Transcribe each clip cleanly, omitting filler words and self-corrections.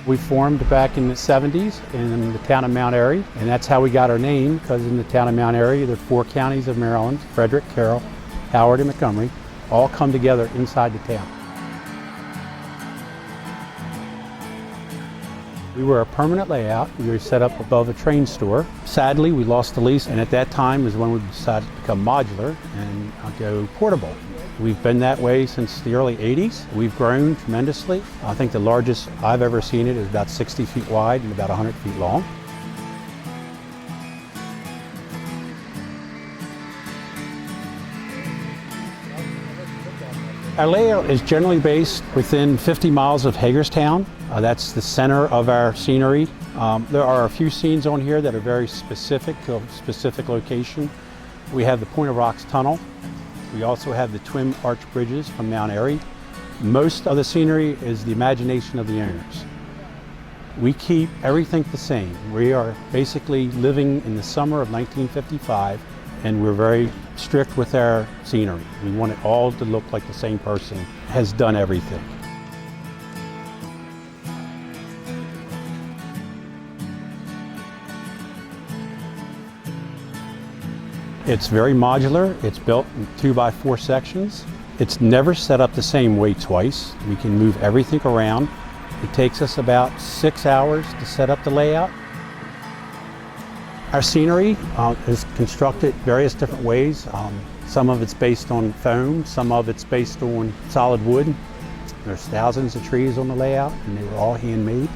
We formed back in the 70s in the town of Mount Airy, and that's how we got our name, because in the town of Mount Airy, there are 4 counties of Maryland, Frederick, Carroll, Howard, and Montgomery, all come together inside the town. We were a permanent layout. We were set up above a train store. Sadly, we lost the lease, and at that time is when we decided to become modular and go portable. We've been that way since the early 80s. We've grown tremendously. I think the largest I've ever seen it is about 60 feet wide and about 100 feet long. Our layout is generally based within 50 miles of Hagerstown. That's the center of our scenery. There are a few scenes on here that are very specific to a specific location. We have the Point of Rocks Tunnel. We also have the twin arch bridges from Mount Airy. Most of the scenery is the imagination of the owners. We keep everything the same. We are basically living in the summer of 1955, and we're very strict with our scenery. We want it all to look like the same person has done everything. It's very modular. It's built in 2x4 sections. It's never set up the same way twice. We can move everything around. It takes us about 6 hours to set up the layout. Our scenery is constructed various different ways. Some of it's based on foam, some of it's based on solid wood. There's thousands of trees on the layout, and they were all handmade.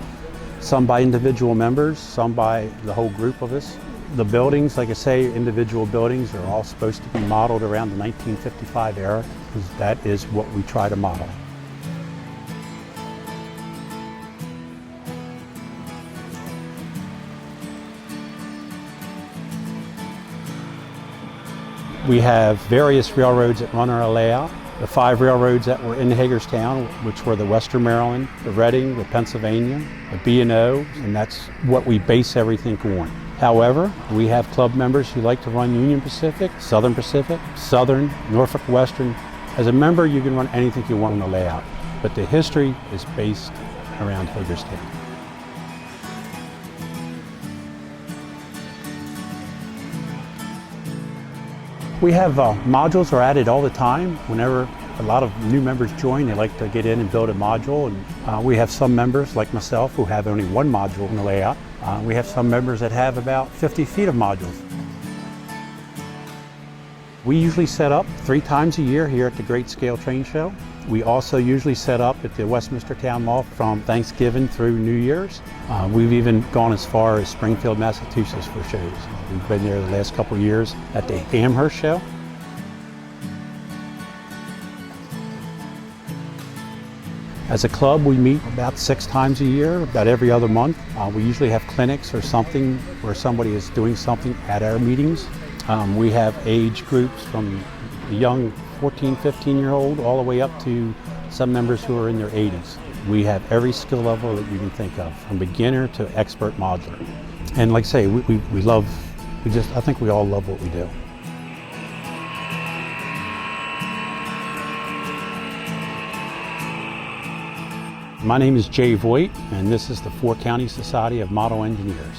Some by individual members, some by the whole group of us. The buildings, like I say, individual buildings are all supposed to be modeled around the 1955 era, because that is what we try to model. We have various railroads that run our layout. The 5 railroads that were in Hagerstown, which were the Western Maryland, the Reading, the Pennsylvania, the B&O, and that's what we base everything on. However, we have club members who like to run Union Pacific, Southern Pacific, Southern, Norfolk Western. As a member, you can run anything you want on the layout, but the history is based around Hagerstown. We have modules are added all the time. Whenever a lot of new members join, they like to get in and build a module. And we have some members, like myself, who have only 1 module in the layout. We have some members that have about 50 feet of modules. We usually set up 3 times a year here at the Great Scale Train Show. We also usually set up at the Westminster Town Mall from Thanksgiving through New Year's. We've even gone as far as Springfield, Massachusetts for shows. We've been there the last couple of years at the Amherst show. As a club, we meet about 6 times a year, about every other month. We usually have clinics or something where somebody is doing something at our meetings. We have age groups from the young 14, 15-year-old all the way up to some members who are in their 80s. We have every skill level that you can think of, from beginner to expert modular. And like I say, I think we all love what we do. My name is Jay Voigt, and this is the 4 County Society of Model Engineers.